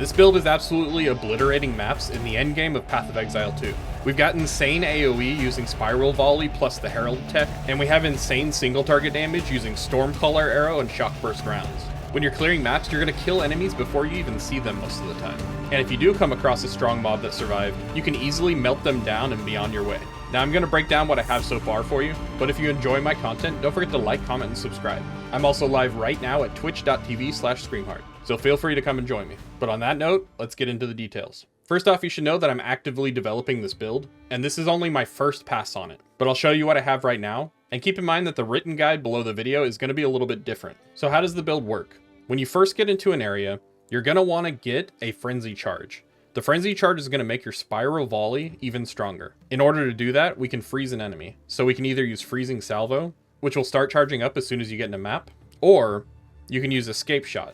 This build is absolutely obliterating maps in the endgame of Path of Exile 2. We've got insane AoE using Spiral Volley plus the Herald tech, and we have insane single target damage using Stormcaller Arrow and Shockburst Rounds. When you're clearing maps, you're going to kill enemies before you even see them most of the time. And if you do come across a strong mob that survived, you can easily melt them down and be on your way. Now I'm going to break down what I have so far for you, but if you enjoy my content, don't forget to like, comment, and subscribe. I'm also live right now at twitch.tv/screamhard, so feel free to come and join me. But on that note, let's get into the details. First off, you should know that I'm actively developing this build, and this is only my first pass on it, but I'll show you what I have right now, and keep in mind that the written guide below the video is going to be a little bit different. So how does the build work? When you first get into an area, you're going to want to get a Frenzy Charge. The Frenzy Charge is going to make your Spiral Volley even stronger. In order to do that, we can freeze an enemy. So we can either use Freezing Salvo, which will start charging up as soon as you get in a map, or you can use Escape Shot.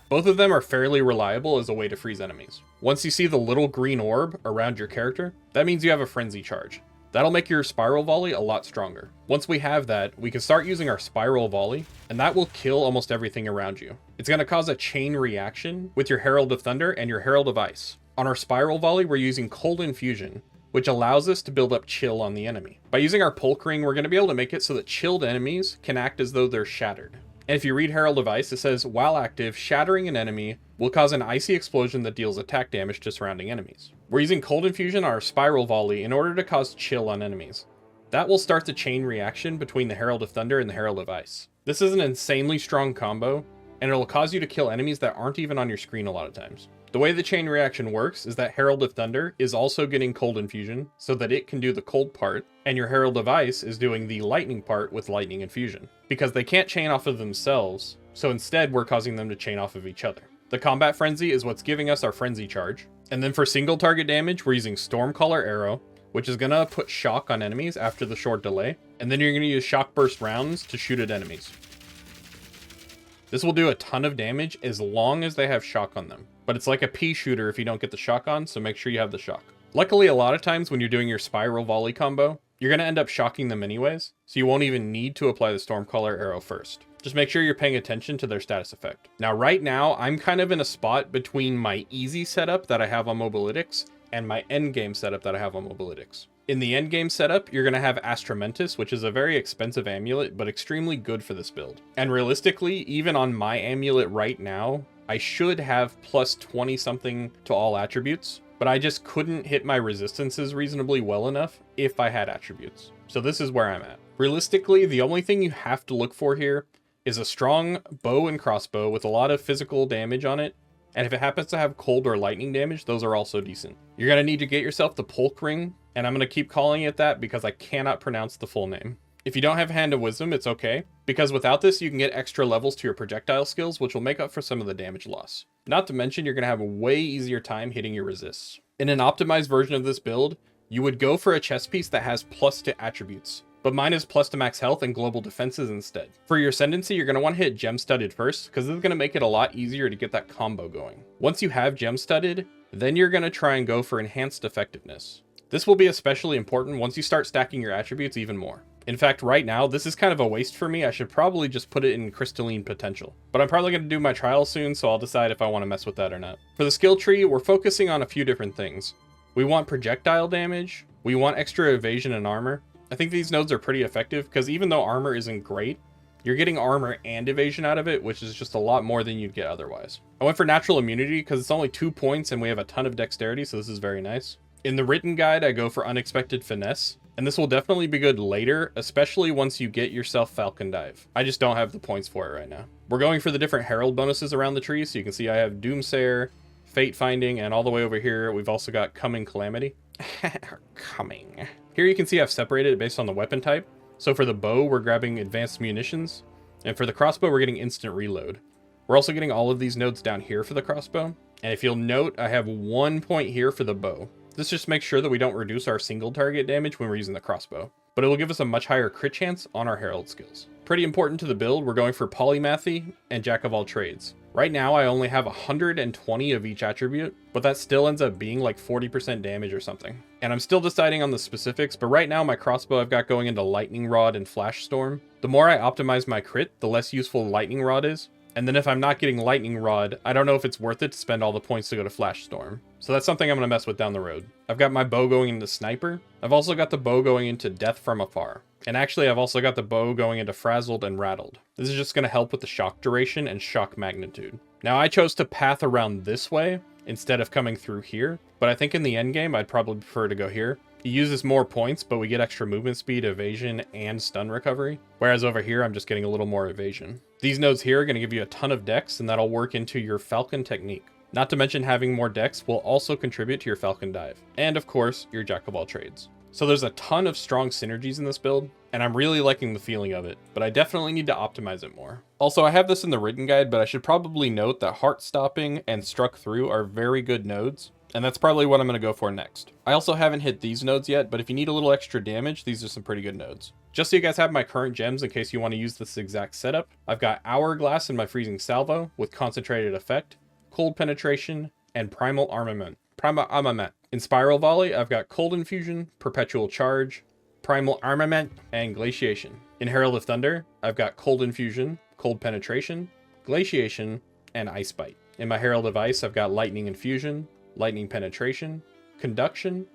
Both of them are fairly reliable as a way to freeze enemies. Once you see the little green orb around your character, that means you have a Frenzy Charge. That'll make your Spiral Volley a lot stronger. Once we have that, we can start using our Spiral Volley, and that will kill almost everything around you. It's going to cause a chain reaction with your Herald of Thunder and your Herald of Ice. On our Spiral Volley, we're using Cold Infusion, which allows us to build up chill on the enemy. By using our Pulk Ring, we're going to be able to make it so that chilled enemies can act as though they're shattered. And if you read Herald of Ice, it says, while active, shattering an enemy will cause an icy explosion that deals attack damage to surrounding enemies. We're using Cold Infusion on our Spiral Volley in order to cause chill on enemies. That will start the chain reaction between the Herald of Thunder and the Herald of Ice. This is an insanely strong combo, and it'll cause you to kill enemies that aren't even on your screen a lot of times. The way the chain reaction works is that Herald of Thunder is also getting Cold Infusion so that it can do the cold part, and your Herald of Ice is doing the lightning part with Lightning Infusion. Because they can't chain off of themselves, so instead we're causing them to chain off of each other. The Combat Frenzy is what's giving us our Frenzy Charge. And then for single target damage, we're using Stormcaller Arrow, which is going to put shock on enemies after the short delay. And then you're going to use Shockburst Rounds to shoot at enemies. This will do a ton of damage as long as they have shock on them. But it's like a pea shooter if you don't get the shock on, so make sure you have the shock. Luckily, a lot of times when you're doing your Spiral Volley combo, you're going to end up shocking them anyways, so you won't even need to apply the Stormcaller Arrow first. Just make sure you're paying attention to their status effect. Now, right now, I'm kind of in a spot between my easy setup that I have on Mobalytics and my endgame setup that I have on Mobalytics. In the endgame setup, you're going to have Astramentus, which is a very expensive amulet, but extremely good for this build. And realistically, even on my amulet right now, I should have plus 20 something to all attributes, but I just couldn't hit my resistances reasonably well enough if I had attributes. So this is where I'm at. Realistically, the only thing you have to look for here is a strong bow and crossbow with a lot of physical damage on it. And if it happens to have cold or lightning damage, those are also decent. You're going to need to get yourself the Pulk Ring, and I'm going to keep calling it that because I cannot pronounce the full name. If you don't have Hand of Wisdom, it's okay, because without this, you can get extra levels to your projectile skills, which will make up for some of the damage loss. Not to mention, you're going to have a way easier time hitting your resists. In an optimized version of this build, you would go for a chest piece that has plus to attributes, but mine is plus to max health and global defenses instead. For your Ascendancy, you're going to want to hit Gem Studded first, because this is going to make it a lot easier to get that combo going. Once you have Gem Studded, then you're going to try and go for Enhanced Effectiveness. This will be especially important once you start stacking your attributes even more. In fact, right now, this is kind of a waste for me. I should probably just put it in Crystalline Potential. But I'm probably going to do my trial soon, so I'll decide if I want to mess with that or not. For the skill tree, we're focusing on a few different things. We want projectile damage. We want extra evasion and armor. I think these nodes are pretty effective because even though armor isn't great, you're getting armor and evasion out of it, which is just a lot more than you'd get otherwise. I went for natural immunity because it's only 2 points and we have a ton of dexterity, so this is very nice. In the written guide, I go for unexpected finesse, and this will definitely be good later, especially once you get yourself Falcon Dive. I just don't have the points for it right now. We're going for the different herald bonuses around the tree, so you can see I have Doomsayer, Fate Finding, and all the way over here, we've also got Coming Calamity. Coming. Here you can see I've separated it based on the weapon type. So for the bow, we're grabbing advanced munitions, and for the crossbow, we're getting instant reload. We're also getting all of these nodes down here for the crossbow, and if you'll note, I have 1 point here for the bow. This just makes sure that we don't reduce our single target damage when we're using the crossbow, but it will give us a much higher crit chance on our herald skills. Pretty important to the build, we're going for Polymathy and Jack of all trades. Right now I only have 120 of each attribute, but that still ends up being like 40% damage or something. And I'm still deciding on the specifics, but right now my crossbow I've got going into Lightning Rod and Flash Storm. The more I optimize my crit, the less useful Lightning Rod is. And then if I'm not getting Lightning Rod, I don't know if it's worth it to spend all the points to go to Flash Storm. So that's something I'm going to mess with down the road. I've got my bow going into Sniper. I've also got the bow going into Death from Afar. And actually, I've also got the bow going into Frazzled and Rattled. This is just going to help with the shock duration and shock magnitude. Now, I chose to path around this way instead of coming through here, but I think in the endgame, I'd probably prefer to go here. It uses more points, but we get extra movement speed, evasion, and stun recovery. Whereas over here, I'm just getting a little more evasion. These nodes here are going to give you a ton of dex, and that'll work into your Falcon technique. Not to mention having more dex will also contribute to your Falcon dive. And of course, your Jack of all trades. So there's a ton of strong synergies in this build, and I'm really liking the feeling of it, but I definitely need to optimize it more. Also, I have this in the written guide, but I should probably note that Heart Stopping and Struck Through are very good nodes, and that's probably what I'm going to go for next. I also haven't hit these nodes yet, but if you need a little extra damage, these are some pretty good nodes. Just so you guys have my current gems in case you want to use this exact setup, I've got Hourglass in my Freezing Salvo with Concentrated Effect, Cold Penetration, and Primal Armament. In Spiral Volley, I've got Cold Infusion, Perpetual Charge, Primal Armament, and Glaciation. In Herald of Thunder, I've got Cold Infusion, Cold Penetration, Glaciation, and Ice Bite. In my Herald of Ice, I've got Lightning Infusion, Lightning Penetration, Conduction,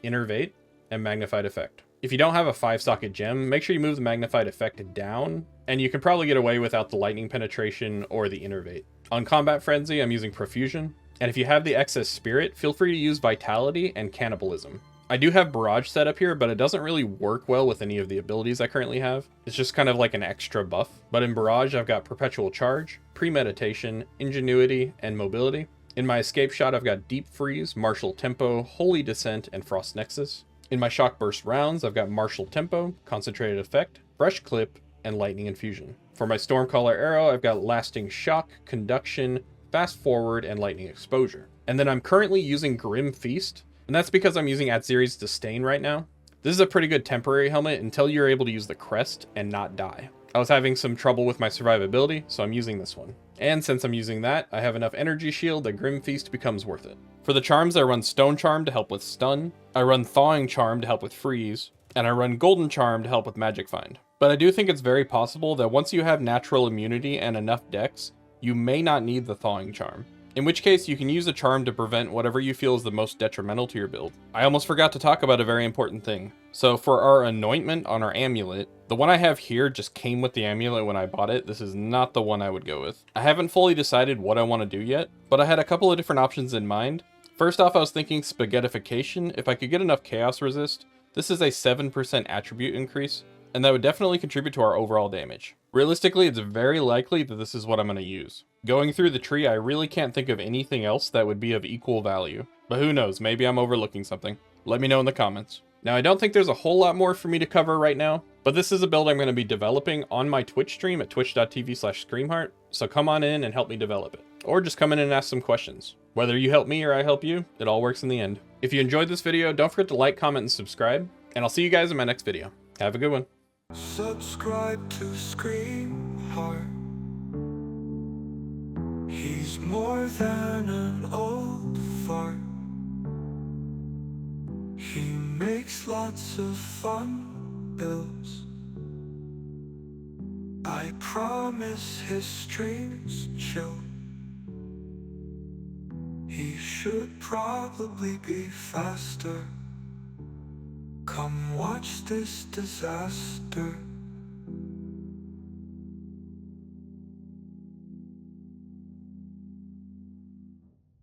Innervate, and Magnified Effect. If you don't have a 5-socket gem, make sure you move the Magnified Effect down, and you can probably get away without the Lightning Penetration or the Innervate. On Combat Frenzy, I'm using Profusion, and if you have the excess Spirit, feel free to use Vitality and Cannibalism. I do have Barrage set up here, but it doesn't really work well with any of the abilities I currently have. It's just kind of like an extra buff. But in Barrage, I've got Perpetual Charge, Premeditation, Ingenuity, and Mobility. In my Escape Shot, I've got Deep Freeze, Martial Tempo, Holy Descent, and Frost Nexus. In my Shockburst Rounds, I've got Martial Tempo, Concentrated Effect, Fresh Clip, and Lightning Infusion. For my Stormcaller Arrow, I've got Lasting Shock, Conduction, Fast Forward, and Lightning Exposure. And then I'm currently using Grim Feast, and that's because I'm using Atziri's Disdain right now. This is a pretty good temporary helmet until you're able to use the crest and not die. I was having some trouble with my survivability, so I'm using this one. And since I'm using that, I have enough energy shield that Grim Feast becomes worth it. For the charms, I run Stone Charm to help with stun, I run Thawing Charm to help with freeze, and I run Golden Charm to help with Magic Find. But I do think it's very possible that once you have natural immunity and enough dex, you may not need the Thawing Charm. In which case, you can use a charm to prevent whatever you feel is the most detrimental to your build. I almost forgot to talk about a very important thing. So for our anointment on our amulet, the one I have here just came with the amulet when I bought it. This is not the one I would go with. I haven't fully decided what I want to do yet, but I had a couple of different options in mind. First off, I was thinking Spaghettification. If I could get enough Chaos Resist, this is a 7% attribute increase, and that would definitely contribute to our overall damage. Realistically, it's very likely that this is what I'm going to use. Going through the tree, I really can't think of anything else that would be of equal value. But who knows, maybe I'm overlooking something. Let me know in the comments. Now, I don't think there's a whole lot more for me to cover right now, but this is a build I'm going to be developing on my Twitch stream at twitch.tv/screamheart, so come on in and help me develop it. Or just come in and ask some questions. Whether you help me or I help you, it all works in the end. If you enjoyed this video, don't forget to like, comment, and subscribe, and I'll see you guys in my next video. Have a good one. Subscribe to Scream Heart. He's more than an old fart. He makes lots of fun builds. I promise his streams chill. He should probably be faster. Come watch this disaster.